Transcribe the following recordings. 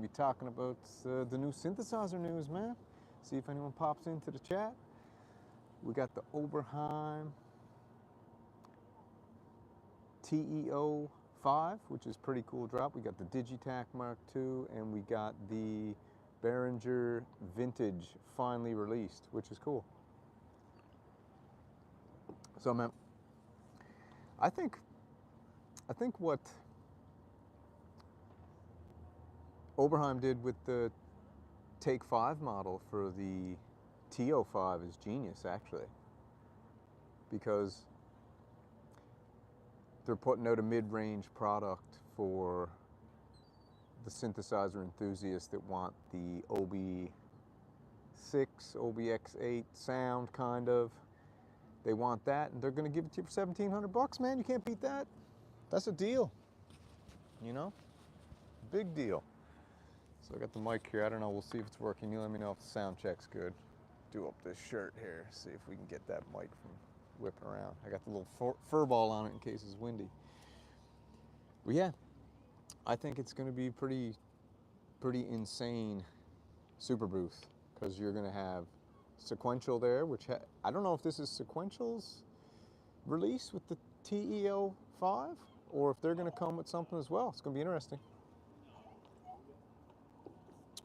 Be talking about the new synthesizer news, man. See if anyone pops into the chat. We got the Oberheim TEO-5, which is pretty cool drop. We got the DIGTAKT Mark II, and we got the Behringer Vintage finally released, which is cool. So, man, I think what Oberheim did with the Take 5 model for the TEO-5 is genius, actually, because they're putting out a mid-range product for the synthesizer enthusiasts that want the OB6, OBX8 sound, kind of. They want that, and they're going to give it to you for $1,700, man. You can't beat that. That's a deal, you know? Big deal. So I got the mic here. I don't know. We'll see if it's working. You let me know if the sound check's good. Do up this shirt here. See if we can get that mic from whipping around. I got the little fur ball on it in case it's windy. But yeah, I think it's going to be pretty insane super booth, because you're going to have sequential there, which I don't know if this is sequential's release with the TEO-5 or if they're going to come with something as well. It's going to be interesting.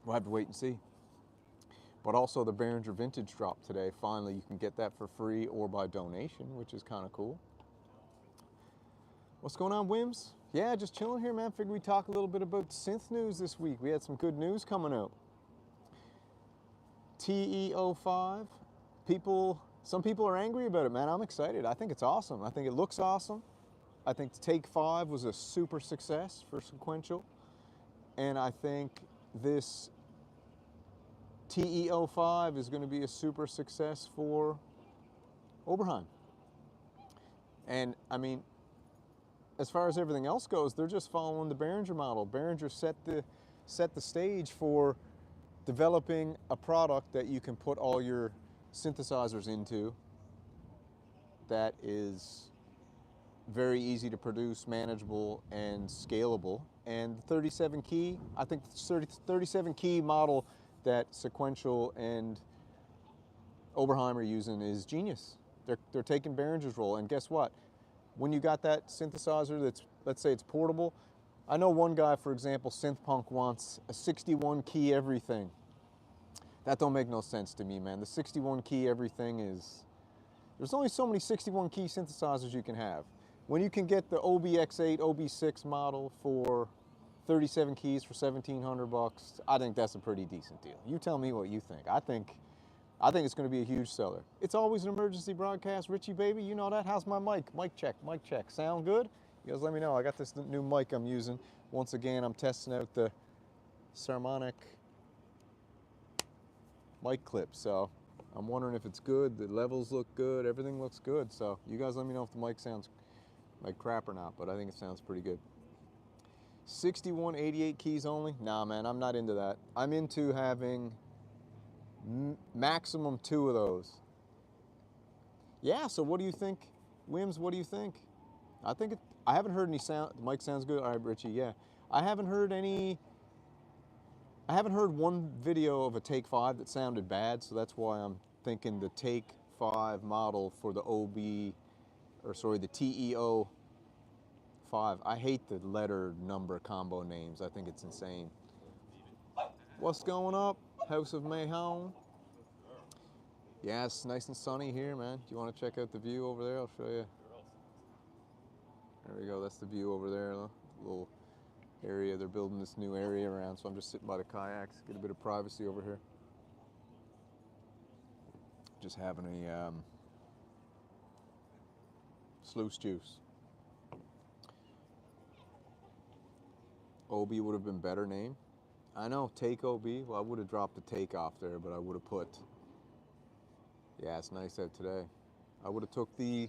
We'll have to wait and see. But also the Behringer Vintage dropped today. Finally, you can get that for free or by donation, which is kind of cool. What's going on, Wims? Yeah, just chilling here, man. Figured we'd talk a little bit about synth news this week. We had some good news coming out. TEO-5. Some people are angry about it, man. I'm excited. I think it's awesome. I think it looks awesome. I think Take 5 was a super success for sequential. And I think this TEO-5 is going to be a super success for Oberheim. And I mean, as far as everything else goes, they're just following the Behringer model. Behringer set the stage for developing a product that you can put all your synthesizers into that is very easy to produce, manageable, and scalable. And the 37 key, I think the 37 key model that Sequential and Oberheim are using is genius. They're taking Behringer's role, and guess what? When you got that synthesizer that's, let's say it's portable, I know one guy, for example, Synthpunk, wants a 61 key everything. That don't make no sense to me, man. The 61 key everything is, there's only so many 61 key synthesizers you can have. When you can get the OBX8, OB6 model for 37 keys for $1,700, I think that's a pretty decent deal. You tell me what you think. I think it's going to be a huge seller. It's always an emergency broadcast, Richie baby. You know that. How's my mic? Mic check, mic check. Sound good? You guys let me know. I got this new mic I'm using. Once again, I'm testing out the Sarmonic mic clip. So I'm wondering if it's good. The levels look good. Everything looks good. So you guys let me know if the mic sounds like crap or not, but I think it sounds pretty good. 61, 88 keys only? Nah, man, I'm not into that. I'm into having maximum 2 of those. Yeah, so what do you think? Wims, what do you think? I haven't heard any sound. The mic sounds good. All right, Richie, yeah. I haven't heard one video of a Take 5 that sounded bad, so that's why I'm thinking the Take 5 model for the the TEO-5. I hate the letter number combo names. I think it's insane. What's going up? House of Mayhem. Yeah, it's nice and sunny here, man. Do you want to check out the view over there? I'll show you. There we go. That's the view over there. A little area. They're building this new area around, so I'm just sitting by the kayaks. Get a bit of privacy over here. Just having a sluice juice. OB would have been better name. I know, Take OB. Well, I would have dropped the Take off there, but I would have put, yeah, it's nice out today. I would have took the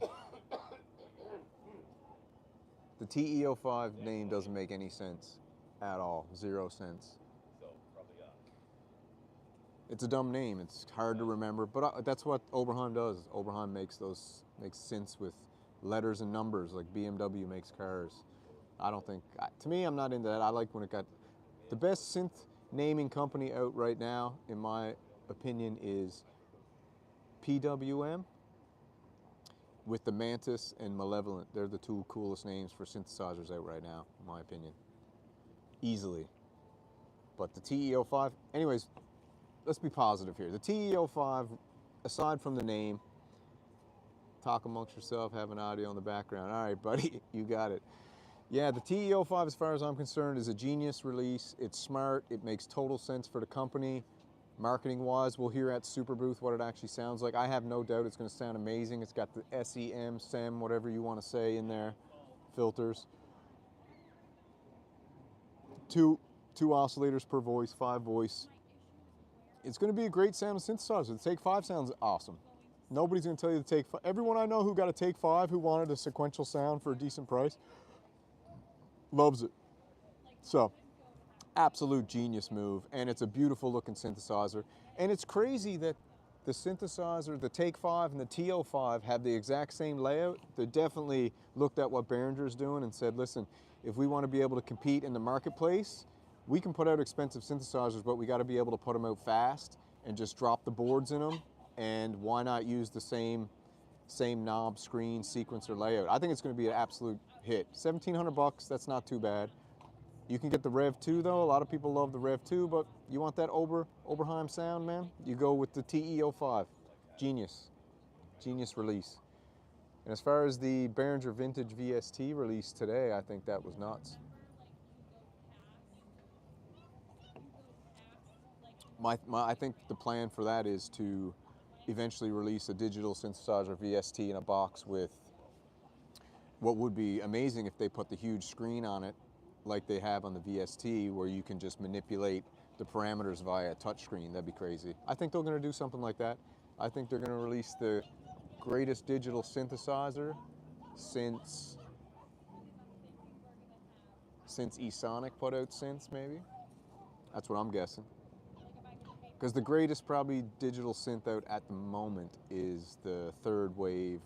TEO-5 name doesn't make any sense at all. 0 cents. It's a dumb name. It's hard to remember, but that's what Oberheim does. Oberheim makes synths with letters and numbers like BMW makes cars. I don't think, to me, I'm not into that. I like when it got, the best synth naming company out right now, in my opinion, is PWM with the Mantis and Malevolent. They're the two coolest names for synthesizers out right now, in my opinion. Easily. But the TEO-5, anyways, let's be positive here. The TEO-5, aside from the name, talk amongst yourself, have an audio in the background. All right, buddy, you got it. Yeah, the TEO-5, as far as I'm concerned, is a genius release. It's smart. It makes total sense for the company. Marketing-wise, we'll hear at Super Booth what it actually sounds like. I have no doubt it's going to sound amazing. It's got the SEM, SEM, whatever you want to say in there, filters. Two oscillators per voice, 5 voice. It's going to be a great sound synthesizer. The Take-5 sounds awesome. Nobody's going to tell you the Take-5. Everyone I know who got a Take-5 who wanted a sequential sound for a decent price loves it. So, absolute genius move, and it's a beautiful looking synthesizer. And it's crazy that the synthesizer, the Take-5 and the TEO-5 have the exact same layout. They definitely looked at what Behringer's doing and said, listen, if we want to be able to compete in the marketplace, we can put out expensive synthesizers, but we got to be able to put them out fast and just drop the boards in them. And why not use the same knob, screen, sequencer layout? I think it's going to be an absolute hit. 1,700 bucks, that's not too bad. You can get the Rev 2 though. A lot of people love the Rev 2, but you want that Oberheim sound, man? You go with the TEO-5. Genius. Genius release. And as far as the Behringer Vintage VST release today, I think that was nuts. I think the plan for that is to eventually release a digital synthesizer VST in a box with what would be amazing if they put the huge screen on it like they have on the VST, where you can just manipulate the parameters via a touchscreen. That'd be crazy. I think they're going to do something like that. I think they're going to release the greatest digital synthesizer since eSonic put out synths, maybe. That's what I'm guessing. Because the greatest probably digital synth out at the moment is the third wave,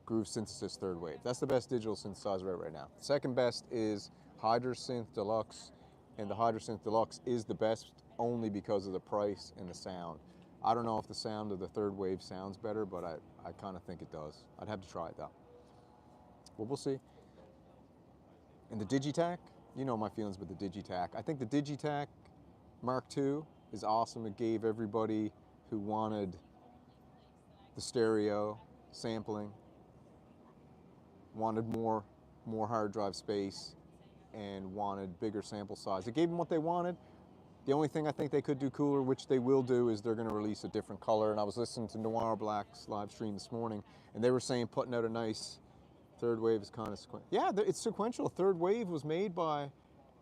Groove Synthesis third wave. That's the best digital synthesizer out right now. Second best is Hydrasynth Deluxe, and the Hydrasynth Deluxe is the best only because of the price and the sound. I don't know if the sound of the third wave sounds better, but I kind of think it does. I'd have to try it though. Well, we'll see. And the DIGTAKT, you know my feelings with the DIGTAKT. I think the DIGTAKT Mark II is awesome. It gave everybody who wanted the stereo sampling, wanted more hard drive space, and wanted bigger sample size. It gave them what they wanted. The only thing I think they could do cooler, which they will do, is they're going to release a different color. And I was listening to Noir Black's live stream this morning, and they were saying putting out a nice third wave is kind of sequential. Yeah, it's sequential. Third wave was made by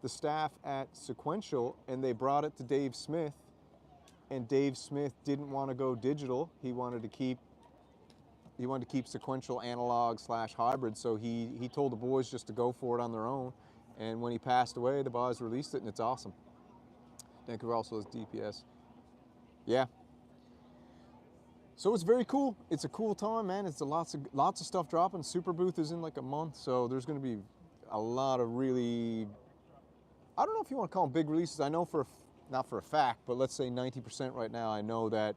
the staff at Sequential, and they brought it to Dave Smith, and Dave Smith didn't want to go digital. He wanted to keep sequential analog / hybrid, so he told the boys just to go for it on their own. And when he passed away, the boys released it, and it's awesome. Vancouver also has DPS. Yeah. So it's very cool. It's a cool time, man. It's lots of stuff dropping. Super Booth is in like a month, so there's going to be a lot of really, I don't know if you want to call them big releases. I know not for a fact, but let's say 90% right now, I know that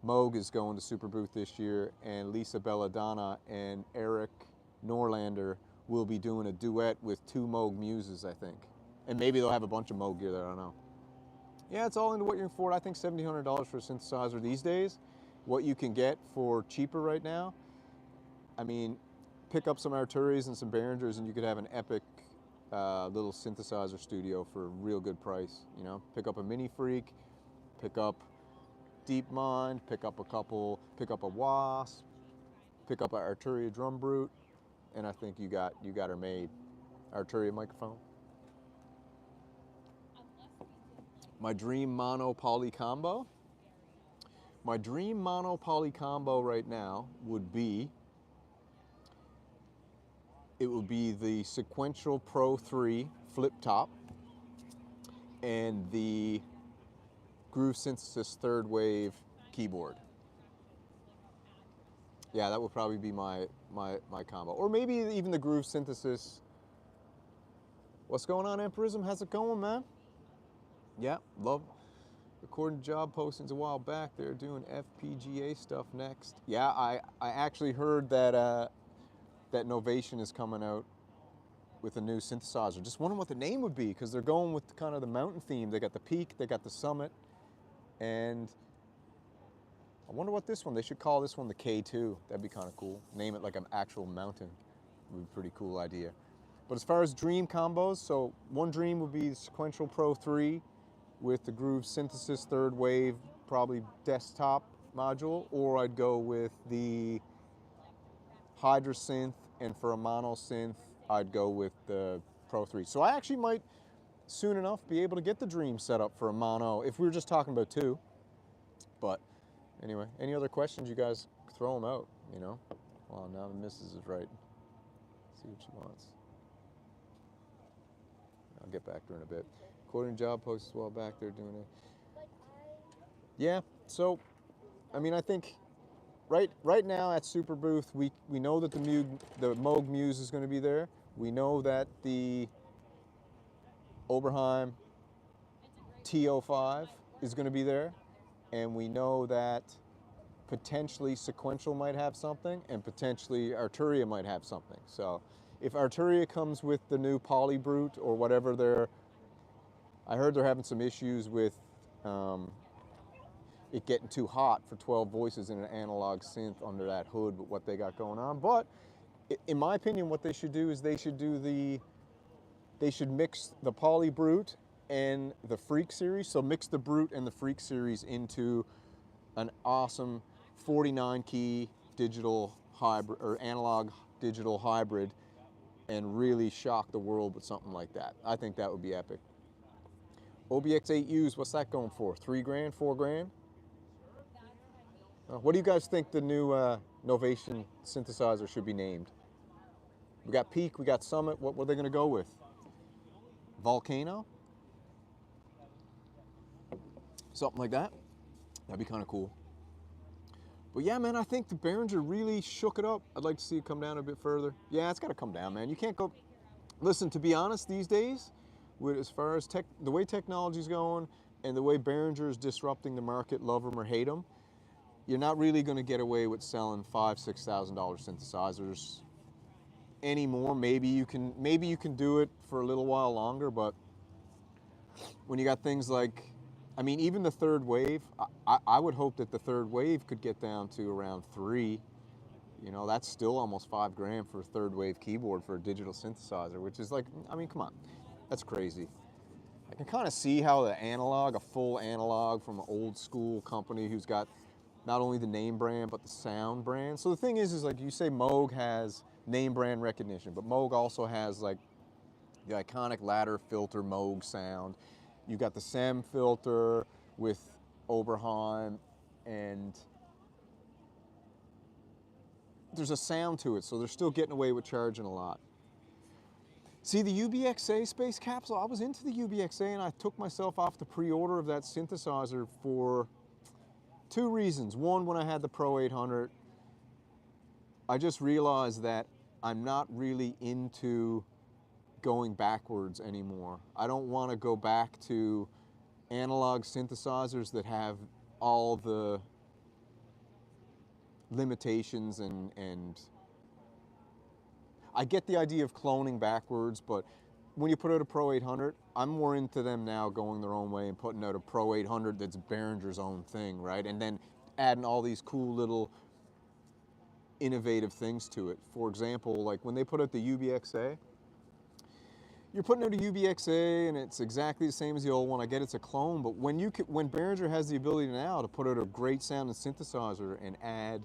Moog is going to Super Booth this year, and Lisa Belladonna and Eric Norlander will be doing a duet with 2 Moog muses, I think. And maybe they'll have a bunch of Moog gear there, I don't know. Yeah, it's all into what you're in for. I think $1,700 for a synthesizer these days, what you can get for cheaper right now. I mean, pick up some Arturis and some Behringers, and you could have an epic little synthesizer studio for a real good price. You know, pick up a Mini Freak, pick up DeepMind, pick up a Wasp, pick up an Arturia Drum Brute, and I think you got her made. Arturia microphone. My dream mono poly combo. My dream mono poly combo right now would be the Sequential Pro 3 flip top and the Groove Synthesis third wave keyboard. Yeah, that would probably be my combo. Or maybe even the Groove Synthesis. What's going on, Emperism? How's it going, man? Yeah, love. According to job postings a while back, they're doing FPGA stuff next. Yeah, I actually heard that that Novation is coming out with a new synthesizer. Just wondering what the name would be, because they're going with kind of the mountain theme. They got the peak, they got the summit, and I wonder what this one, they should call this one the K2. That'd be kind of cool. Name it like an actual mountain. Would be a pretty cool idea. But as far as dream combos, so one dream would be the Sequential Pro 3 with the Groove Synthesis third wave, probably desktop module, or I'd go with the Hydra synth, and for a mono synth, I'd go with the Pro 3. So I actually might soon enough be able to get the Dream set up for a mono, if we were just talking about two. But anyway, any other questions, you guys throw them out, you know? Well, now the missus is right. Let's see what she wants. I'll get back to her in a bit. Quoting job posts a while back, they're doing it. Yeah, so, I mean, I think right now at Super Booth, we know that the Moog Muse is going to be there. We know that the Oberheim TEO-5 is going to be there. And we know that potentially Sequential might have something, and potentially Arturia might have something. So if Arturia comes with the new Polybrute or whatever I heard they're having some issues with it getting too hot for 12 voices in an analog synth under that hood with what they got going on. But in my opinion, what they should do is they should mix the Polybrute and the Freak series. So mix the Brute and the Freak series into an awesome 49 key digital hybrid or analog digital hybrid and really shock the world with something like that. I think that would be epic. OBX8Us, what's that going for? 3 grand, 4 grand? What do you guys think the new Novation synthesizer should be named? We got Peak, we got Summit. What were they going to go with? Volcano? Something like that. That'd be kind of cool. But yeah, man, I think the Behringer really shook it up. I'd like to see it come down a bit further. Yeah, it's got to come down, man. You can't go... Listen, to be honest, these days, as far as the way technology's going and the way Behringer is disrupting the market, love them or hate them, you're not really going to get away with selling $5,000, $6,000 synthesizers anymore. Maybe you can do it for a little while longer, but when you got things like, I mean, even the third wave, I would hope that the third wave could get down to around 3. You know, that's still almost 5 grand for a third wave keyboard for a digital synthesizer, which is like, I mean, come on, that's crazy. I can kind of see how the analog, a full analog from an old school company who's got not only the name brand, but the sound brand. So the thing is like you say Moog has name brand recognition, but Moog also has like the iconic ladder filter Moog sound. You got the SEM filter with Oberheim, and there's a sound to it, so they're still getting away with charging a lot. See, the UBXA space capsule, I was into the UBXA and I took myself off the pre-order of that synthesizer for 2 reasons. One, when I had the Pro 800, I just realized that I'm not really into going backwards anymore. I don't want to go back to analog synthesizers that have all the limitations and I get the idea of cloning backwards, but when you put out a Pro 800, I'm more into them now going their own way and putting out a Pro 800 that's Behringer's own thing, right? And then adding all these cool little innovative things to it. For example, like when they put out the UBXA, you're putting out a UBXA and it's exactly the same as the old one. I get it's a clone, but when Behringer has the ability now to put out a great sounding synthesizer and add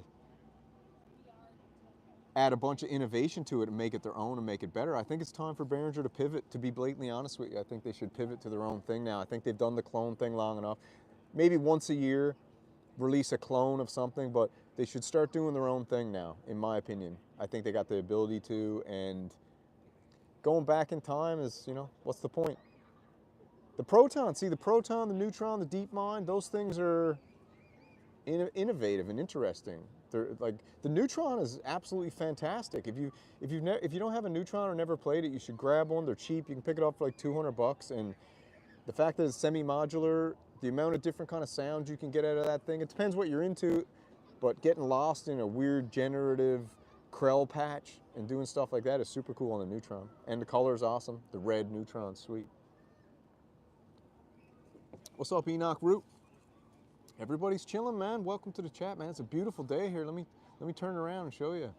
a bunch of innovation to it and make it their own and make it better, I think it's time for Behringer to pivot, to be blatantly honest with you. I think they should pivot to their own thing now. I think they've done the clone thing long enough. Maybe once a year, release a clone of something, but they should start doing their own thing now, in my opinion. I think they got the ability to, and going back in time is, you know, what's the point? The Proton, see the Proton, the Neutron, the DeepMind, those things are innovative and interesting. They're like, the Neutron is absolutely fantastic. If you don't have a Neutron or never played it, you should grab one. They're cheap. You can pick it up for like $200 and The fact that it's semi-modular, the amount of different kind of sounds you can get out of that thing, it depends what you're into, but getting lost in a weird generative Krell patch and doing stuff like that is super cool on the Neutron. And the color is awesome. The red Neutron's sweet. What's up, Enoch Root? Everybody's chilling, man. Welcome to the chat, man. It's a beautiful day here. Let me turn around and show you.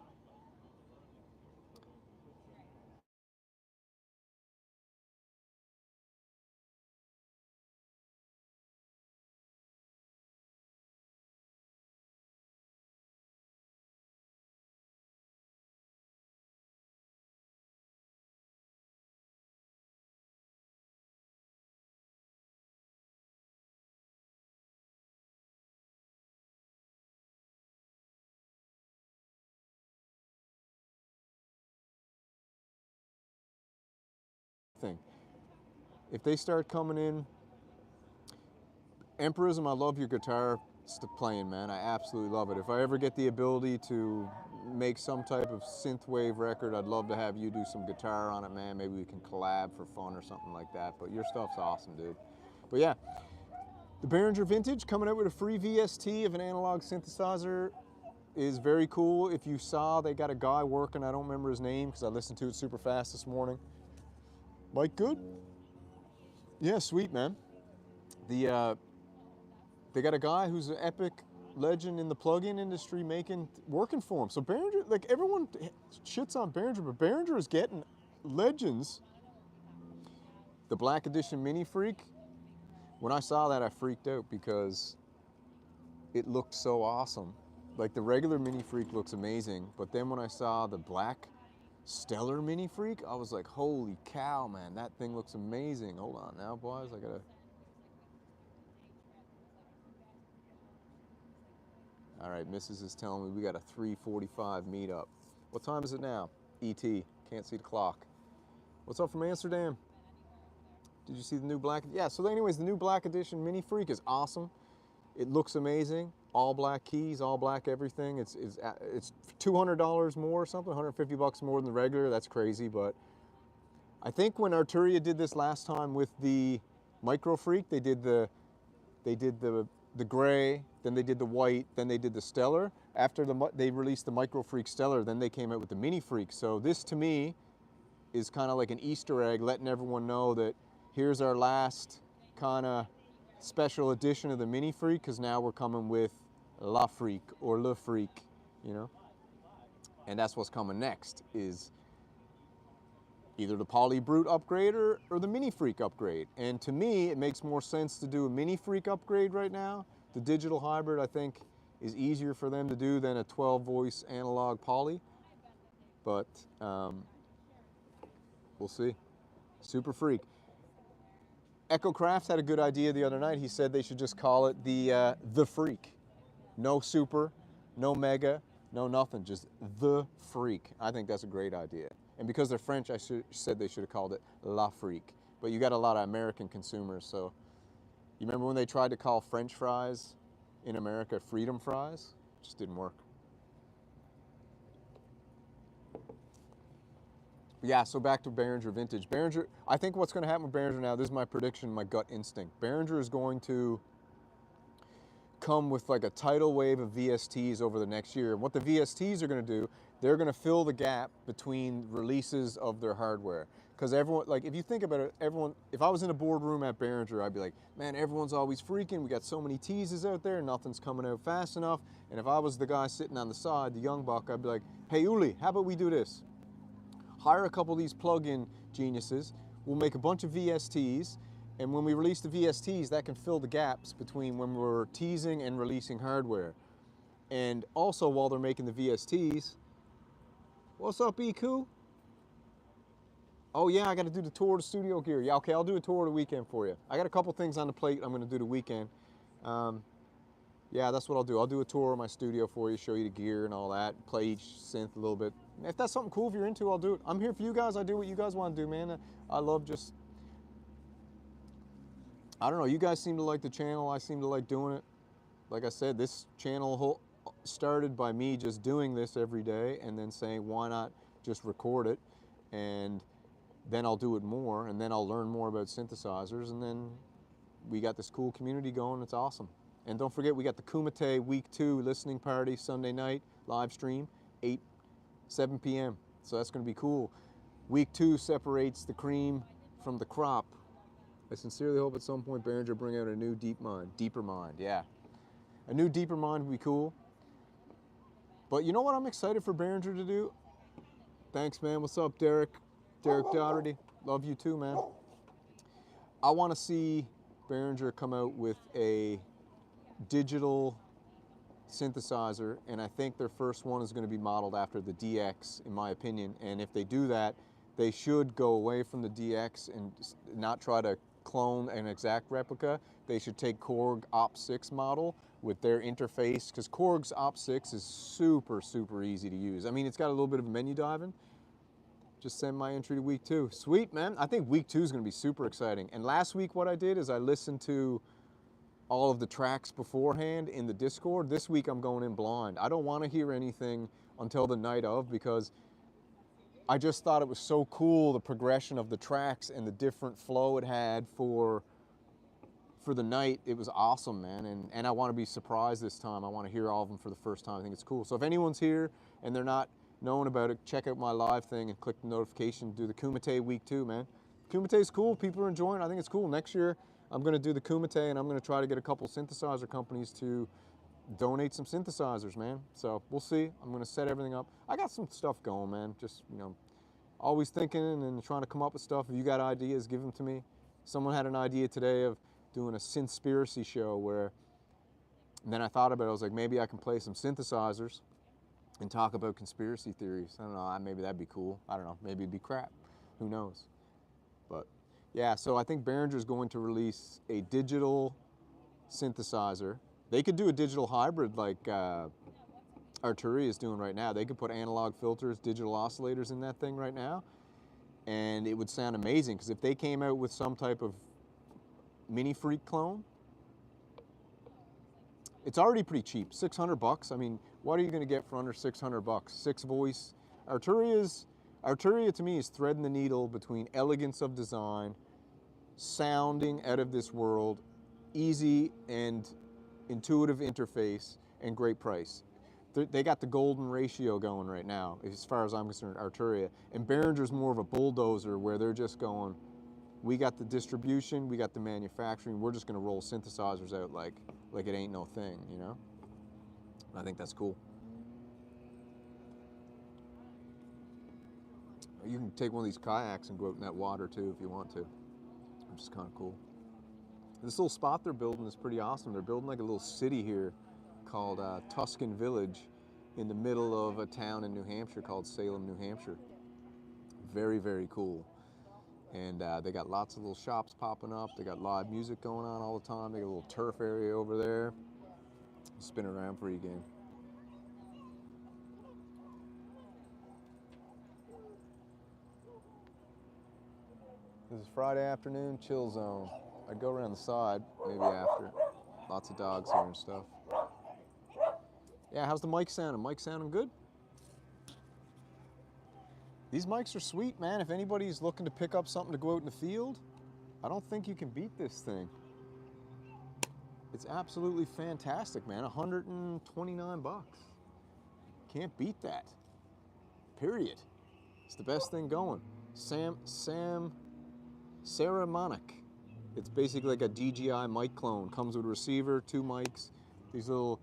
Thing. If they start coming in, Emperism, I love your guitar playing, man. I absolutely love it. If I ever get the ability to make some type of synthwave record, I'd love to have you do some guitar on it, man. Maybe we can collab for fun or something like that. But your stuff's awesome, dude. But yeah, the Behringer Vintage coming out with a free VST of an analog synthesizer is very cool. If you saw, they got a guy working, I don't remember his name because I listened to it super fast this morning. Mike, good? Yeah, sweet, man. They got a guy who's an epic legend in the plug-in industry working for him. So Behringer, like everyone shits on Behringer, but Behringer is getting legends. The Black Edition Mini Freak, when I saw that, I freaked out because it looked so awesome. Like the regular Mini Freak looks amazing, but then when I saw the Black Stellar Mini Freak, I was like, holy cow, man, that thing looks amazing. Hold on now, boys, I gotta... All right, Mrs. is telling me we got a 3:45 meetup. What time is it now? ET, can't see the clock. What's up from Amsterdam? Did you see the new black? Yeah, so anyways, the new Black Edition Mini Freak is awesome. It looks amazing. All black keys, all black everything. It's $200 more or something, 150 bucks more than the regular. That's crazy, but I think when Arturia did this last time with the Micro Freak, they did the gray, then they did the white, then they did the Stellar. After they released the Micro Freak Stellar, then they came out with the Mini Freak. So this to me is kind of like an Easter egg, letting everyone know that here's our last kind of special edition of the Mini Freak, because now we're coming with La Freak or Le Freak, you know? And that's what's coming next, is either the Poly Brute upgrade or the Mini Freak upgrade. And to me, it makes more sense to do a Mini Freak upgrade right now. The digital hybrid, I think, is easier for them to do than a 12-voice analog Poly. But we'll see. Super Freak. Echo Crafts had a good idea the other night. He said they should just call it the Freak. No Super, no Mega, no nothing, just the Freak. I think that's a great idea. And because they're French, I said they should have called it La Freak. But you got a lot of American consumers, so you remember when they tried to call French fries in America Freedom Fries? It just didn't work. Yeah, so back to Behringer Vintage. Behringer, I think what's going to happen with Behringer now, this is my prediction, my gut instinct. Behringer is going to come with like a tidal wave of VSTs over the next year. And what the VSTs are going to do, they're going to fill the gap between releases of their hardware. Because everyone, like if you think about it, if I was in a boardroom at Behringer, I'd be like, man, everyone's always freaking. We got so many teases out there, nothing's coming out fast enough. And if I was the guy sitting on the side, the young buck, I'd be like, hey, Uli, how about we do this? Hire a couple of these plug-in geniuses. We'll make a bunch of VSTs. And when we release the VSTs, that can fill the gaps between when we're teasing and releasing hardware. And also, while they're making the VSTs, what's up, EQ? Oh yeah, I got to do the tour of the studio gear. Yeah, okay, I'll do a tour of the weekend for you. I got a couple things on the plate I'm going to do the weekend. Yeah, that's what I'll do. I'll do a tour of my studio for you, show you the gear and all that, play each synth a little bit. If that's something cool, if you're into, I'll do it. I'm here for you guys. I do what you guys want to do, man. I love just... I don't know, you guys seem to like the channel. I seem to like doing it. Like I said, this channel started by me just doing this every day and then saying, why not just record it? And then I'll do it more, and then I'll learn more about synthesizers, and then we got this cool community going. It's awesome. And don't forget, we got the Kumite Week 2 listening party Sunday night, live stream, 7 p.m. So that's going to be cool. Week 2 separates the cream from the crop. I sincerely hope at some point Behringer bring out a new deeper mind, yeah. A new deeper mind would be cool. But you know what I'm excited for Behringer to do? Thanks, man. What's up, Derek? Derek Doherty. Love you too, man. I want to see Behringer come out with a digital synthesizer, and I think their first one is going to be modeled after the DX, in my opinion. And if they do that, they should go away from the DX and not try to clone an exact replica. They should take Korg Op6 model with their interface, because Korg's Op6 is super, super easy to use. I mean, it's got a little bit of menu diving. Just send my entry to week 2. Sweet, man. I think week 2 is going to be super exciting. And last week what I did is I listened to all of the tracks beforehand in the Discord. This week I'm going in blind. I don't want to hear anything until the night of, because I just thought it was so cool, the progression of the tracks and the different flow it had for the night. It was awesome, man. And I want to be surprised this time. I want to hear all of them for the first time. I think it's cool. So if anyone's here and they're not knowing about it, check out my live thing and click the notification. Do the Kumite Week 2, man. Kumite is cool. People are enjoying it. I think it's cool. Next year, I'm going to do the Kumite, and I'm going to try to get a couple synthesizer companies to donate some synthesizers, man. So we'll see. I'm going to set everything up. I got some stuff going, man. Just, you know, always thinking and trying to come up with stuff. If you got ideas, give them to me. Someone had an idea today of doing a synthspiracy show where, and then I thought about it. I was like, maybe I can play some synthesizers and talk about conspiracy theories. I don't know, maybe that'd be cool. I don't know, maybe it'd be crap. Who knows? But yeah, so I think Behringer's going to release a digital synthesizer. They could do a digital hybrid like Arturia is doing right now. They could put analog filters, digital oscillators in that thing right now, and it would sound amazing, because if they came out with some type of Mini Freak clone, it's already pretty cheap, $600. I mean, what are you going to get for under $600? 6 voice. Arturia to me is threading the needle between elegance of design, sounding out of this world, easy and intuitive interface, and great price. They got the golden ratio going right now, as far as I'm concerned, Arturia. And Behringer's more of a bulldozer, where they're just going, we got the distribution, we got the manufacturing, we're just going to roll synthesizers out like it ain't no thing, you know? I think that's cool. You can take one of these kayaks and go out in that water too if you want to, which is kind of cool. This little spot they're building is pretty awesome. They're building like a little city here called Tuscan Village in the middle of a town in New Hampshire called Salem, New Hampshire. Very, very cool. And they got lots of little shops popping up. They got live music going on all the time. They got a little turf area over there. Spin around pregame. This is Friday afternoon, chill zone. I'd go around the side, maybe after. Lots of dogs here and stuff. Yeah, how's the mic sounding? Mic sounding good? These mics are sweet, man. If anybody's looking to pick up something to go out in the field, I don't think you can beat this thing. It's absolutely fantastic, man. 129 bucks. Can't beat that. Period. It's the best thing going. Saramonic. It's basically like a DJI mic clone. Comes with a receiver, 2 mics, these little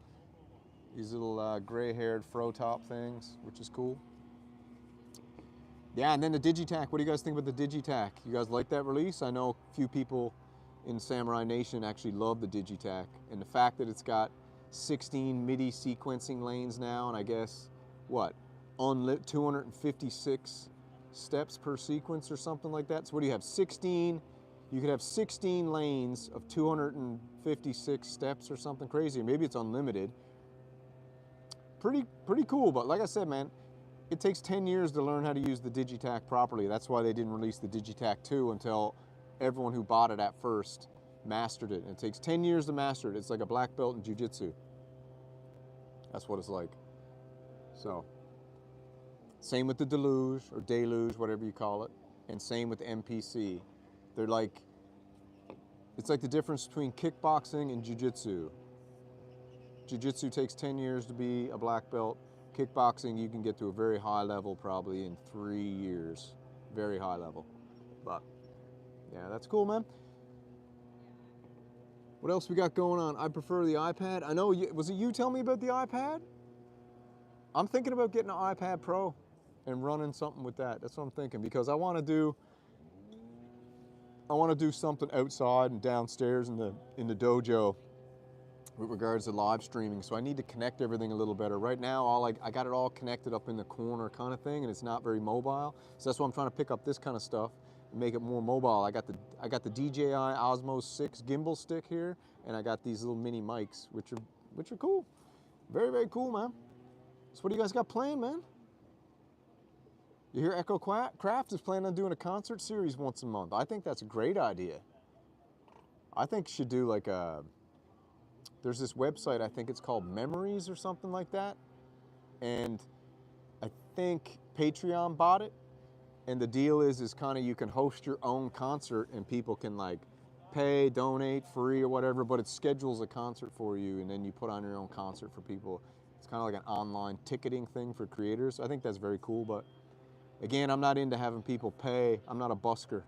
gray-haired fro top things, which is cool. Yeah, and then the DIGTAKT. What do you guys think about the DIGTAKT? You guys like that release? I know a few people in Samurai Nation actually love the DIGTAKT, and the fact that it's got 16 MIDI sequencing lanes now, and I guess, what, 256 steps per sequence or something like that. So what do you have, 16? You could have 16 lanes of 256 steps or something crazy. Maybe it's unlimited. Pretty cool, but like I said, man, it takes 10 years to learn how to use the DIGTAKT properly. That's why they didn't release the DIGTAKT 2 until everyone who bought it at first mastered it. And it takes 10 years to master it. It's like a black belt in jiu-jitsu. That's what it's like. So, same with the Deluge, or Deluge, whatever you call it. and same with MPC. They're like, it's like the difference between kickboxing and jiu-jitsu. Jiu-jitsu takes 10 years to be a black belt. Kickboxing, you can get to a very high level probably in 3 years. Very high level. But yeah, that's cool, man. What else we got going on? I prefer the iPad. I know, was it you telling me about the iPad? I'm thinking about getting an iPad Pro and running something with that. That's what I'm thinking, because I want to do something outside and downstairs in the dojo with regards to live streaming. So I need to connect everything a little better. Right now, I got it all connected up in the corner kind of thing, and it's not very mobile. So that's why I'm trying to pick up this kind of stuff and make it more mobile. I got the DJI Osmo 6 gimbal stick here, and I got these little mini mics, which are cool. Very, very cool, man. So what do you guys got planned, man? You hear Echo Craft is planning on doing a concert series once a month. I think that's a great idea. I think you should do like there's this website, I think it's called Memories or something like that. And I think Patreon bought it. And the deal is kind of you can host your own concert and people can like pay, donate, free or whatever, but it schedules a concert for you and then you put on your own concert for people. It's kind of like an online ticketing thing for creators. I think that's very cool, but again, I'm not into having people pay. I'm not a busker,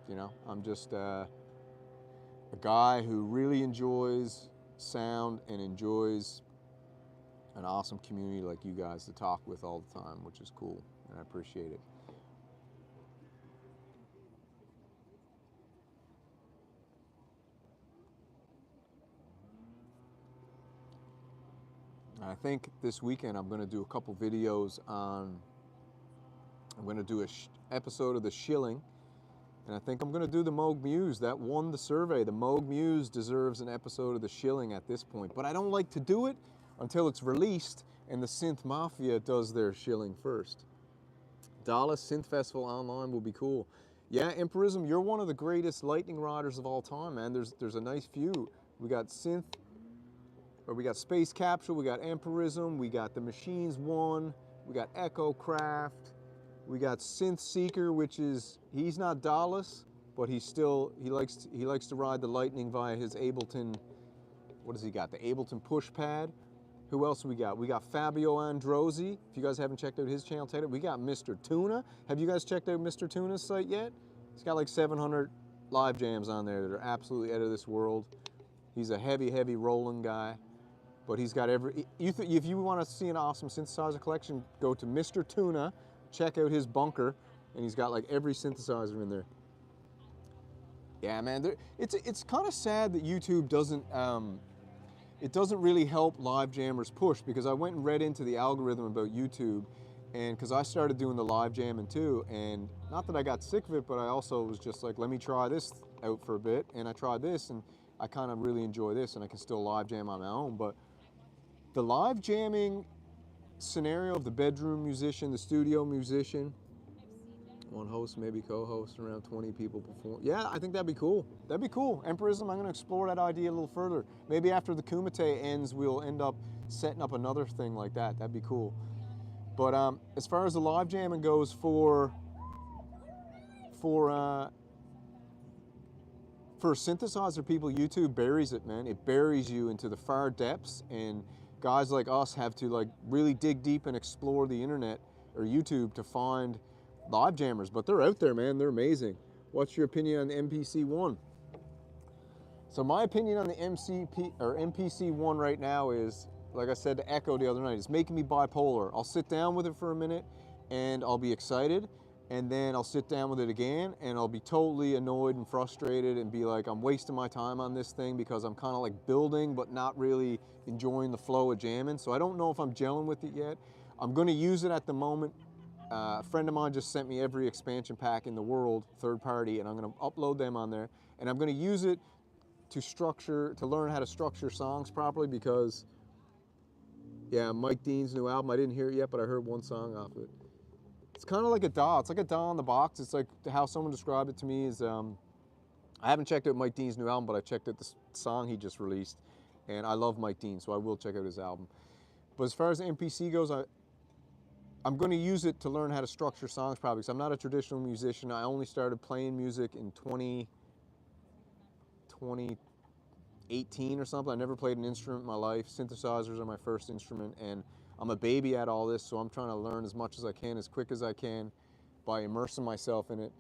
you know. I'm just a guy who really enjoys sound and enjoys an awesome community like you guys to talk with all the time, which is cool, and I appreciate it. I think this weekend I'm going to do a couple videos on, I'm going to do an episode of the Shilling, and I think I'm going to do the Moog Muse. That won the survey. The Moog Muse deserves an episode of the Shilling at this point, but I don't like to do it until it's released and the Synth Mafia does their Shilling first. Dallas Synth Festival online will be cool. Yeah, Empirism, you're one of the greatest lightning riders of all time, man. There's a nice few. We got we got Space Capsule, we got Empirism, we got the Machines One, we got Echo Craft, we got Synth Seeker, which is, he's not Dallas, but he likes to ride the Lightning via his Ableton. What does he got? The Ableton push pad. Who else we got? We got Fabio Androsi. If you guys haven't checked out his channel, we got Mr. Tuna. Have you guys checked out Mr. Tuna's site yet? He's got like 700 live jams on there that are absolutely out of this world. He's a heavy, heavy rolling guy, but he's got every. If you want to see an awesome synthesizer collection, go to Mr. Tuna, check out his bunker, and he's got like every synthesizer in there. Yeah, man, it's kind of sad that YouTube doesn't. It doesn't really help live jammers push, because I went and read into the algorithm about YouTube, and because I started doing the live jamming too, and not that I got sick of it, but I also was just like, let me try this out for a bit, and I tried this, and I kind of really enjoy this, and I can still live jam on my own. But the live jamming scenario of the bedroom musician, the studio musician, one host, maybe co-host, around 20 people perform. Yeah, I think that'd be cool. That'd be cool. Empirism, I'm going to explore that idea a little further. Maybe after the Kumite ends, we'll end up setting up another thing like that. That'd be cool. But as far as the live jamming goes for synthesizer people, YouTube buries it, man. It buries you into the far depths, and guys like us have to like really dig deep and explore the internet or YouTube to find live jammers. But they're out there, man. They're amazing. What's your opinion on the MPC-1? So my opinion on the MPC-1 right now is, like I said to Echo the other night, it's making me bipolar. I'll sit down with it for a minute and I'll be excited, and then I'll sit down with it again and I'll be totally annoyed and frustrated and be like, I'm wasting my time on this thing because I'm kind of like building but not really enjoying the flow of jamming. So I don't know if I'm gelling with it yet. I'm going to use it at the moment. A friend of mine just sent me every expansion pack in the world, third party, and I'm going to upload them on there. And I'm going to use it to learn how to structure songs properly, because, yeah, Mike Dean's new album, I didn't hear it yet, but I heard one song off it. It's kind of like a DAW. It's like a DAW in the box. It's like how someone described it to me is, I haven't checked out Mike Dean's new album, but I checked out the song he just released, and I love Mike Dean, so I will check out his album. But as far as the MPC goes, I'm going to use it to learn how to structure songs probably, because I'm not a traditional musician. I only started playing music in 2018 or something. I never played an instrument in my life. Synthesizers are my first instrument, and I'm a baby at all this, so I'm trying to learn as much as I can, as quick as I can, by immersing myself in it.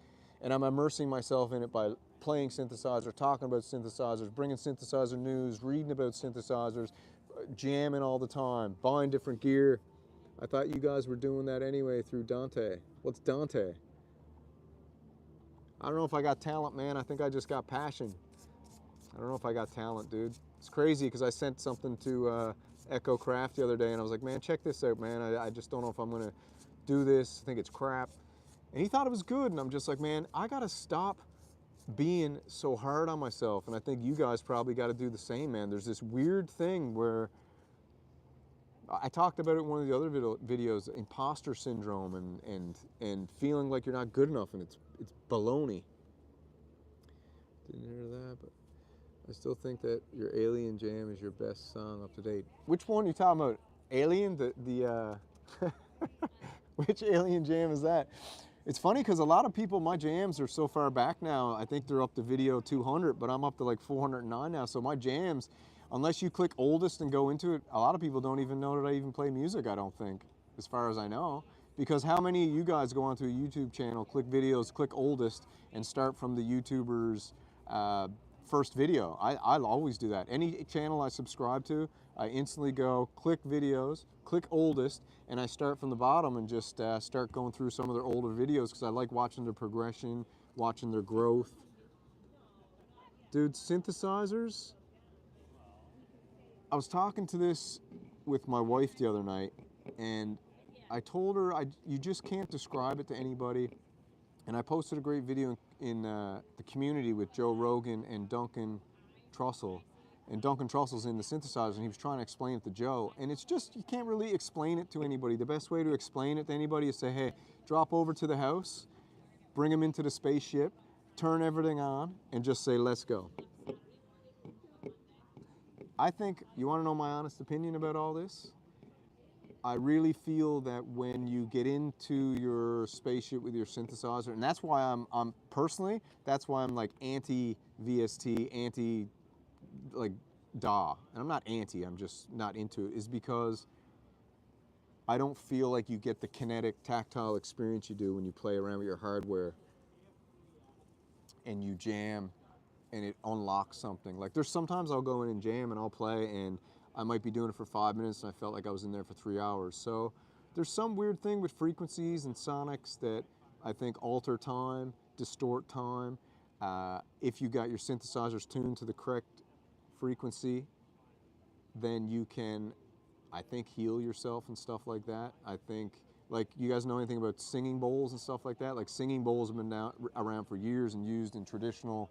And I'm immersing myself in it by playing synthesizer, talking about synthesizers, bringing synthesizer news, reading about synthesizers, jamming all the time, buying different gear. I thought you guys were doing that anyway through Dante. What's Dante? I don't know if I got talent, man. I think I just got passion. I don't know if I got talent, dude. It's crazy because I sent something to Echo Craft the other day, and I was like, man, check this out, man. I just don't know if I'm going to do this. I think it's crap. And he thought it was good, and I'm just like, man, I got to stop being so hard on myself. And I think you guys probably got to do the same, man. There's this weird thing where I talked about it in one of the other videos, imposter syndrome and feeling like you're not good enough, and it's baloney. Didn't hear that, but I still think that your Alien Jam is your best song up to date. Which one are you talking about? Alien? Which Alien Jam is that? It's funny because a lot of people, my jams are so far back now, I think they're up to video 200, but I'm up to like 409 now, so my jams, unless you click oldest and go into it, a lot of people don't even know that I even play music, I don't think, as far as I know. Because how many of you guys go onto a YouTube channel, click videos, click oldest, and start from the YouTuber's first video? I'll always do that. Any channel I subscribe to, I instantly go, click videos, click oldest, and I start from the bottom and just start going through some of their older videos because I like watching their progression, watching their growth. Dude, synthesizers? I was talking to this with my wife the other night, and I told her you just can't describe it to anybody. And I posted a great video in the community with Joe Rogan and Duncan Trussell. And Duncan Trussell's in the synthesizer, and he was trying to explain it to Joe. And it's just, you can't really explain it to anybody. The best way to explain it to anybody is say, hey, drop over to the house, bring them into the spaceship, turn everything on, and just say, let's go. I think, you want to know my honest opinion about all this? I really feel that when you get into your spaceship with your synthesizer, and that's why I'm personally, that's why I'm like anti-VST, anti like DAW. And I'm not anti, I'm just not into it, is because I don't feel like you get the kinetic, tactile experience you do when you play around with your hardware and you jam and it unlocks something. Like there's sometimes I'll go in and jam and I'll play and I might be doing it for 5 minutes and I felt like I was in there for 3 hours. So there's some weird thing with frequencies and sonics that I think alter time, distort time. If you got your synthesizers tuned to the correct frequency, then you can, I think, heal yourself and stuff like that. I think, like, you guys know anything about singing bowls and stuff like that? Like singing bowls have been around for years and used in traditional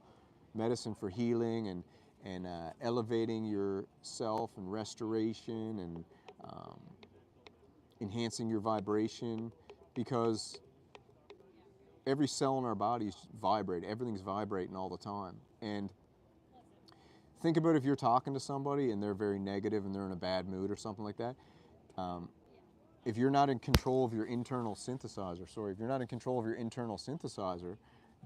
medicine for healing and elevating yourself and restoration and enhancing your vibration, because every cell in our bodies vibrate. Everything's vibrating all the time. And think about if you're talking to somebody and they're very negative and they're in a bad mood or something like that. If you're not in control of your internal synthesizer,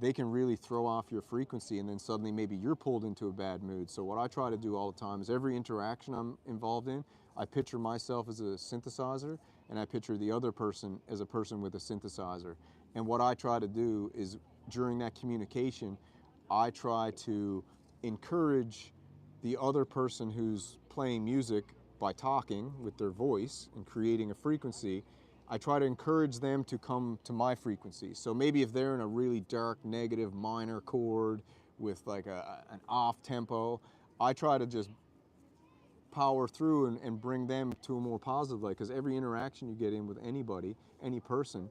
they can really throw off your frequency, and then suddenly maybe you're pulled into a bad mood. So what I try to do all the time is every interaction I'm involved in, I picture myself as a synthesizer, and I picture the other person as a person with a synthesizer. And what I try to do is during that communication, I try to encourage the other person who's playing music by talking with their voice and creating a frequency. I try to encourage them to come to my frequency. So maybe if they're in a really dark, negative minor chord with like an off tempo, I try to just power through and bring them to a more positive light, because every interaction you get in with anybody, any person,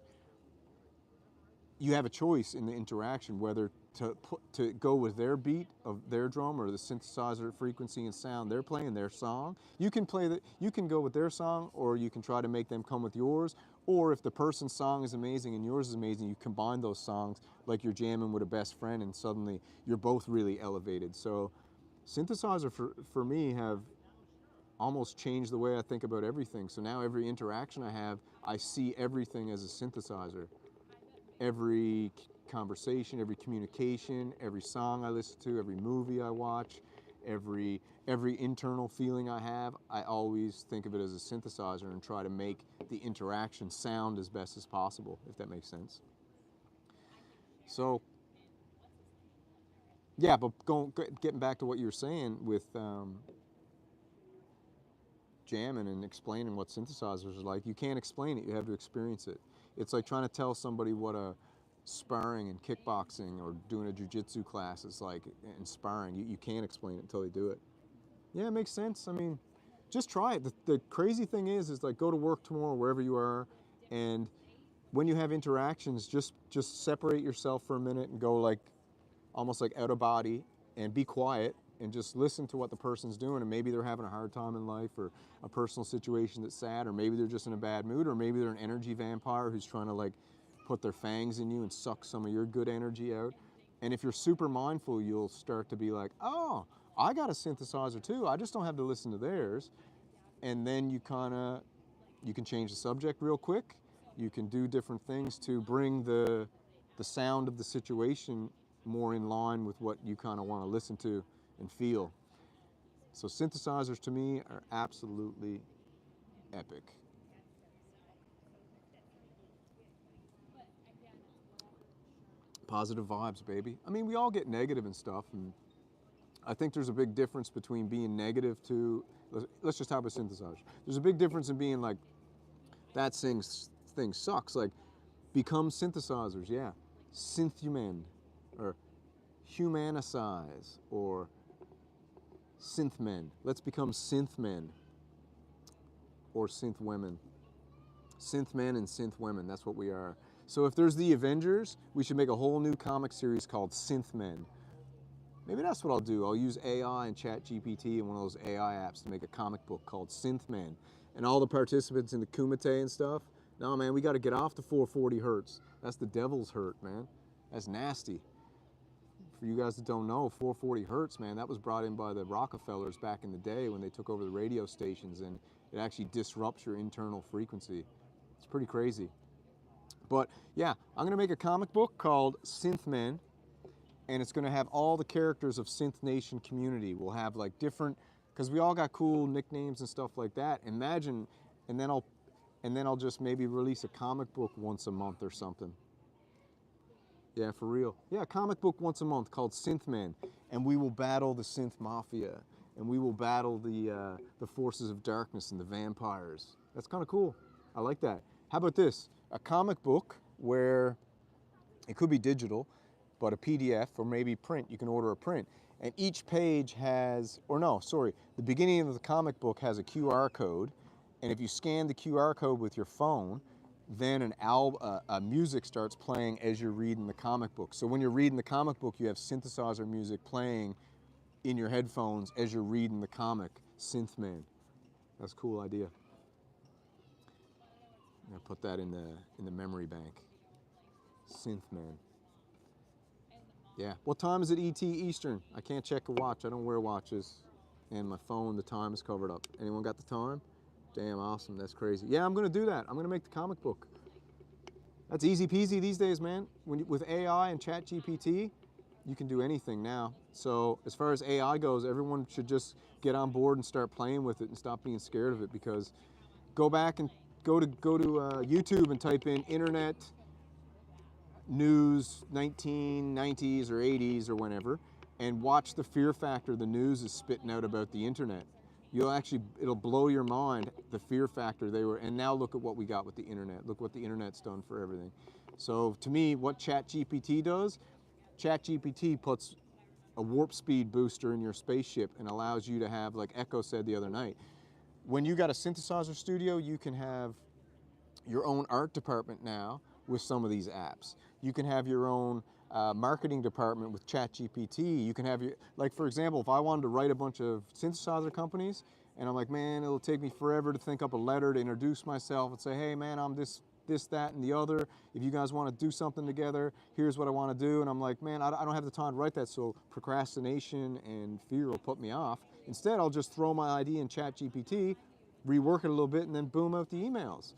you have a choice in the interaction whether to go with their beat of their drum or the synthesizer frequency and sound they're playing their song. You can go with their song, or you can try to make them come with yours. Or if the person's song is amazing and yours is amazing, you combine those songs like you're jamming with a best friend, and suddenly you're both really elevated. So synthesizer for me have almost changed the way I think about everything. So now every interaction I have, I see everything as a synthesizer. Every conversation, every communication, every song I listen to, every movie I watch, every internal feeling I have, I always think of it as a synthesizer and try to make the interaction sound as best as possible, if that makes sense. So, yeah, but getting back to what you were saying with jamming and explaining what synthesizers are like, you can't explain it, you have to experience it. It's like trying to tell somebody what a sparring and kickboxing or doing a jiu-jitsu class is like and sparring. You can't explain it until they do it. Yeah, it makes sense. I mean, just try it. The crazy thing is like go to work tomorrow wherever you are, and when you have interactions, just separate yourself for a minute and go like almost like out of body and be quiet and just listen to what the person's doing, and maybe they're having a hard time in life or a personal situation that's sad, or maybe they're just in a bad mood, or maybe they're an energy vampire who's trying to like put their fangs in you and suck some of your good energy out. And if you're super mindful, you'll start to be like, oh, I got a synthesizer too, I just don't have to listen to theirs. And then you can change the subject real quick. You can do different things to bring the sound of the situation more in line with what you kind of want to listen to and feel. So synthesizers to me are absolutely epic. Positive vibes, baby. I mean, we all get negative and stuff, and I think there's a big difference between being negative to, let's just talk about synthesizers. There's a big difference in being like, that thing sucks, like, become synthesizers, yeah. Synthuman, or humanicize, or synthmen. Let's become synthmen, or synth women. Synth men and synth women, that's what we are. So if there's the Avengers, we should make a whole new comic series called Synth Men. Maybe that's what I'll do. I'll use AI and ChatGPT and one of those AI apps to make a comic book called Synth Men. And all the participants in the Kumite and stuff, no man, we gotta get off the 440 hertz. That's the devil's hurt, man. That's nasty. For you guys that don't know, 440 hertz, man, that was brought in by the Rockefellers back in the day when they took over the radio stations, and it actually disrupts your internal frequency. It's pretty crazy. But yeah, I'm gonna make a comic book called Synth Men, and it's gonna have all the characters of Synth Nation community. We'll have like different, because we all got cool nicknames and stuff like that. Imagine, and then I'll just maybe release a comic book once a month or something. Yeah, for real. Yeah, a comic book once a month called Synth Men, and we will battle the synth mafia, and we will battle the forces of darkness and the vampires. That's kind of cool. I like that. How about this? A comic book where it could be digital, but a PDF or maybe print. You can order a print, and each page has, or no, sorry, the beginning of the comic book has a QR code, and if you scan the QR code with your phone, then a music starts playing as you're reading the comic book. So when you're reading the comic book, you have synthesizer music playing in your headphones as you're reading the comic, Synthman. That's a cool idea. I'm gonna put that in the memory bank. Synthman. Yeah. What time is it ET Eastern? I can't check a watch. I don't wear watches. And my phone, the time is covered up. Anyone got the time? Damn, awesome. That's crazy. Yeah, I'm going to do that. I'm going to make the comic book. That's easy peasy these days, man. With AI and ChatGPT, you can do anything now. So as far as AI goes, everyone should just get on board and start playing with it and stop being scared of it, because go back and go to YouTube and type in internet news 1990s or 80s or whenever, and watch the fear factor the news is spitting out about the internet. It'll blow your mind, the fear factor they were, and now look at what we got with the internet. Look what the internet's done for everything. So to me, what ChatGPT does, ChatGPT puts a warp speed booster in your spaceship and allows you to have, like Echo said the other night, when you got a synthesizer studio, you can have your own art department now with some of these apps. You can have your own marketing department with ChatGPT. You can have like for example, if I wanted to write a bunch of synthesizer companies, and I'm like, man, it'll take me forever to think up a letter to introduce myself and say, hey man, I'm this this, that, and the other. If you guys want to do something together, here's what I want to do. And I'm like, man, I don't have the time to write that, so procrastination and fear will put me off. Instead, I'll just throw my idea in ChatGPT, rework it a little bit, and then boom out the emails.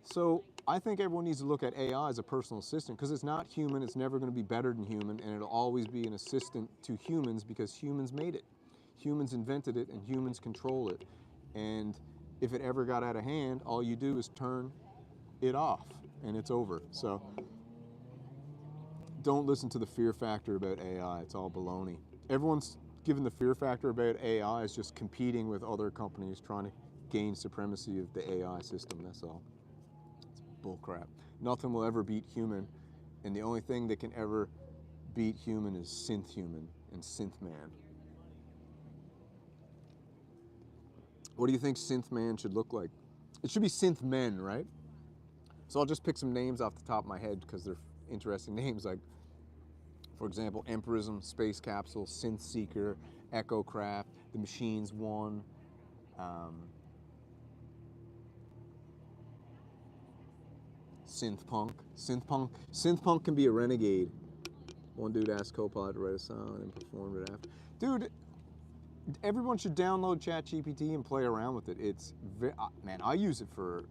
So I think everyone needs to look at AI as a personal assistant, because it's not human, it's never going to be better than human, and it'll always be an assistant to humans because humans made it. Humans invented it, and humans control it. And if it ever got out of hand, all you do is turn it off, and it's over. So don't listen to the fear factor about AI. It's all baloney. Everyone's given the fear factor about AI is just competing with other companies trying to gain supremacy of the AI system, that's all. It's bullcrap. Nothing will ever beat human, and the only thing that can ever beat human is synth human and synth man. What do you think synth man should look like? It should be synth men, right? So I'll just pick some names off the top of my head because they're interesting names, like, for example, Empirism, Space Capsule, Synth Seeker, Echo Craft, The Machines One, Synth Punk. Synth Punk can be a renegade. One dude asked Copilot to write a song and performed it after. Dude, everyone should download ChatGPT and play around with it. It's man, I use it for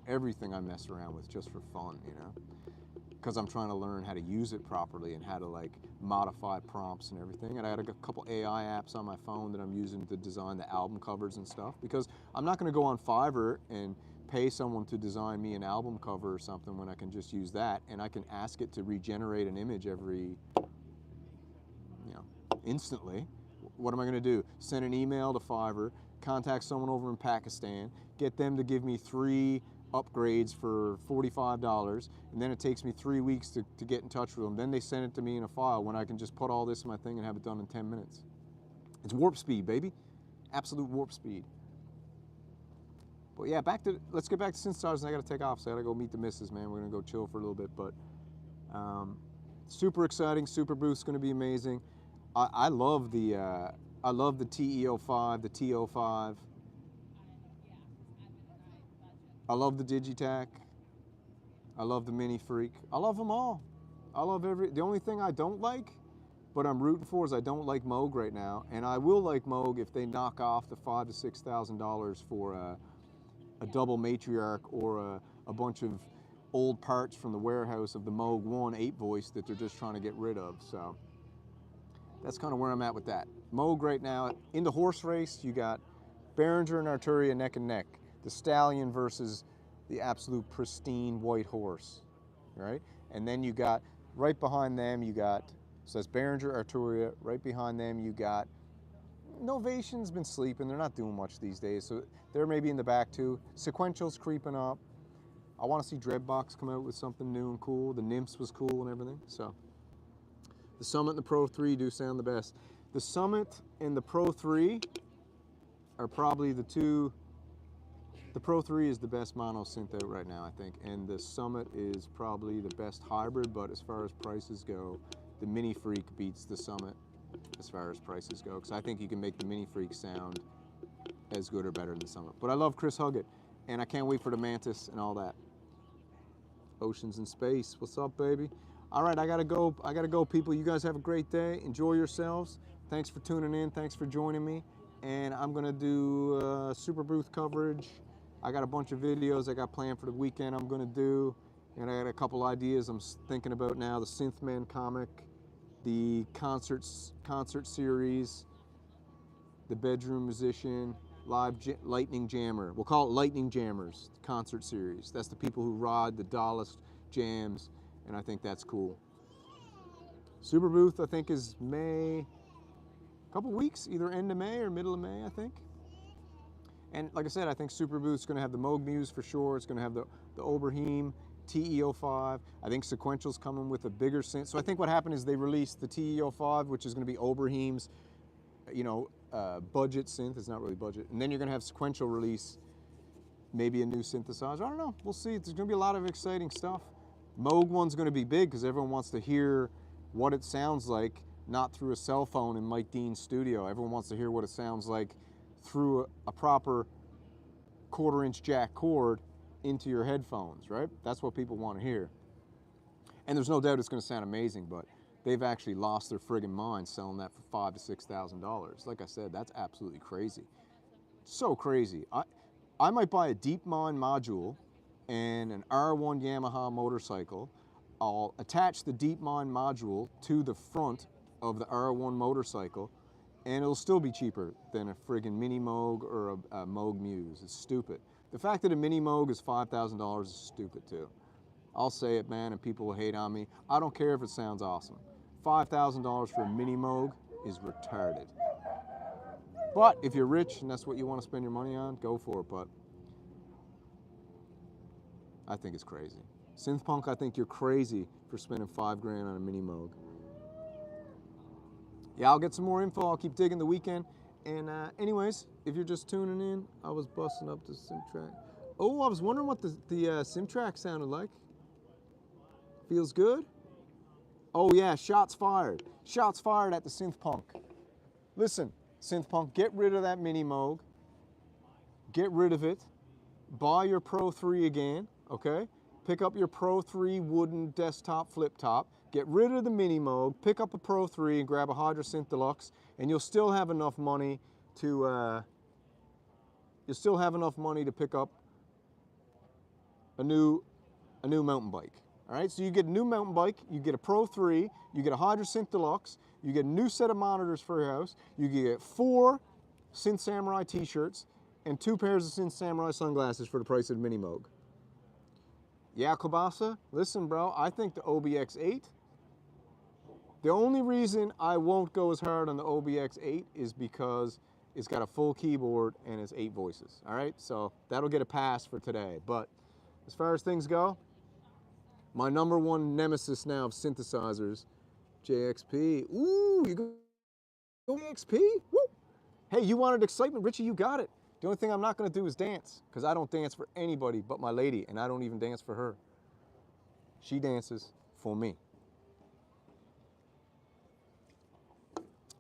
everything I mess around with, just for fun, you know, because I'm trying to learn how to use it properly and how to like modify prompts and everything. And I got a couple AI apps on my phone that I'm using to design the album covers and stuff, because I'm not going to go on Fiverr and pay someone to design me an album cover or something when I can just use that, and I can ask it to regenerate an image every, instantly. What am I going to do? Send an email to Fiverr, contact someone over in Pakistan, get them to give me 3 upgrades for $45, and then it takes me 3 weeks to get in touch with them. Then they send it to me in a file when I can just put all this in my thing and have it done in 10 minutes. It's warp speed, baby. Absolute warp speed. But yeah, let's get back to synthesizers. I got to take off, so I got to go meet the missus, man. We're going to go chill for a little bit, but super exciting. Super Booth's going to be amazing. I love the TEO-5, the TEO-5. I love the DIGTAKT. I love the Mini Freak. I love them all. I love the only thing I don't like, but I'm rooting for, is I don't like Moog right now, and I will like Moog if they knock off the $5,000 to $6,000 for a double matriarch or a bunch of old parts from the warehouse of the Moog 1 8-voice that they're just trying to get rid of. So that's kind of where I'm at with that. Moog right now, in the horse race, you got Behringer and Arturia neck and neck. The stallion versus the absolute pristine white horse, right? And then you got, right behind them, you got, so that's Behringer, Arturia. Right behind them, you got, Novation's been sleeping. They're not doing much these days, so they're maybe in the back too. Sequential's creeping up. I want to see Dreadbox come out with something new and cool. The Nymphs was cool and everything, so. The Summit and the Pro 3 do sound the best. The Summit and the Pro 3 are probably the two. The Pro 3 is the best mono synth out right now, I think, and the Summit is probably the best hybrid, but as far as prices go, the Mini Freak beats the Summit as far as prices go, because I think you can make the Mini Freak sound as good or better than the Summit. But I love Chris Huggett, and I can't wait for the Mantis and all that. Oceans and Space, what's up, baby? All right, I gotta go, people. You guys have a great day. Enjoy yourselves. Thanks for tuning in. Thanks for joining me. And I'm gonna do Super Booth coverage. I got a bunch of videos I got planned for the weekend I'm gonna do. And I got a couple ideas I'm thinking about now. The Synthman comic, the concert series, the Bedroom Musician, Lightning Jammer. We'll call it Lightning Jammers, the concert series. That's the people who rod the Dallas jams, and I think that's cool. Super Booth, I think, is May, a couple weeks, either end of May or middle of May, I think. And like I said, I think Super Booth's going to have the Moog Muse for sure. It's going to have the Oberheim TEO-5. I think Sequential's coming with a bigger synth. So I think what happened is they released the TEO-5, which is going to be Oberheim's, budget synth. It's not really budget. And then you're going to have Sequential release maybe a new synthesizer. I don't know. We'll see. There's going to be a lot of exciting stuff. Moog one's going to be big because everyone wants to hear what it sounds like, not through a cell phone in Mike Dean's studio. Everyone wants to hear what it sounds like through a proper 1/4-inch jack cord into your headphones, right? That's what people want to hear. And there's no doubt it's going to sound amazing, but they've actually lost their friggin' mind selling that for $5,000 to $6,000. Like I said, that's absolutely crazy. So crazy. I might buy a DeepMind module and an R1 Yamaha motorcycle. I'll attach the DeepMind module to the front of the R1 motorcycle, and it'll still be cheaper than a friggin' Mini Moog or a Moog Muse. It's stupid. The fact that a Mini Moog is $5,000 is stupid too. I'll say it, man, and people will hate on me. I don't care if it sounds awesome. $5,000 for a Mini Moog is retarded. But if you're rich and that's what you want to spend your money on, go for it, but I think it's crazy. Synth punk, I think you're crazy for spending $5 grand on a Mini Moog. Yeah, I'll get some more info. I'll keep digging the weekend. And anyways, if you're just tuning in, I was busting up the SimTrack. Oh, I was wondering what the SimTrack sounded like. Feels good? Oh yeah, shots fired. Shots fired at the Synth punk. Listen, Synth punk, get rid of that Mini Moog. Get rid of it. Buy your Pro 3 again, okay? Pick up your Pro 3 wooden desktop flip top. Get rid of the Mini Moog, pick up a Pro 3 and grab a Hydra Synth Deluxe, and you'll still have enough money to pick up a new mountain bike. All right, so you get a new mountain bike, you get a Pro 3, you get a Hydra Synth Deluxe, you get a new set of monitors for your house, you get 4 Synth Samurai t-shirts, and 2 pairs of Synth Samurai sunglasses for the price of the Mini Moog. Yeah, Kobasa, listen, bro, I think the OBX8, the only reason I won't go as hard on the OBX8 is because it's got a full keyboard and it's 8 voices, all right? So that'll get a pass for today. But as far as things go, my #1 nemesis now of synthesizers, JXP. Ooh, you go JXP? Woo! Hey, you wanted excitement, Richie, you got it. The only thing I'm not gonna do is dance, because I don't dance for anybody but my lady, and I don't even dance for her. She dances for me.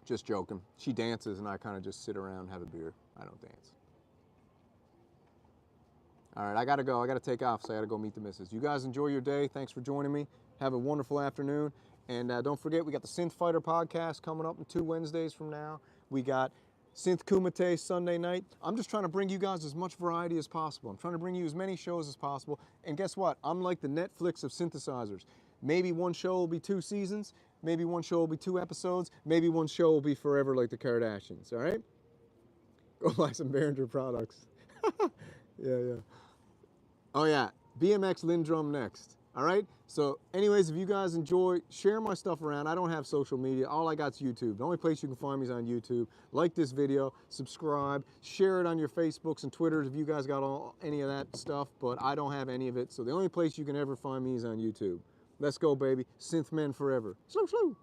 Just joking. She dances and I kind of just sit around and have a beer. I don't dance. All right, I gotta go. I gotta take off, so I gotta go meet the missus. You guys enjoy your day. Thanks for joining me. Have a wonderful afternoon. And don't forget, we got the Synth Fighter podcast coming up in 2 Wednesdays from now. We got Synth Kumite Sunday night. I'm just trying to bring you guys as much variety as possible. I'm trying to bring you as many shows as possible. And guess what? I'm like the Netflix of synthesizers. Maybe one show will be 2 seasons. Maybe one show will be 2 episodes. Maybe one show will be forever like the Kardashians, all right? Go buy some Behringer products. Yeah. Oh yeah, BMX LmDrum next, all right? So anyways, if you guys enjoy, share my stuff around. I don't have social media. All I got is YouTube. The only place you can find me is on YouTube. Like this video, subscribe, share it on your Facebooks and Twitters if you guys got any of that stuff, but I don't have any of it. So the only place you can ever find me is on YouTube. Let's go, baby. Synth men forever. Slow.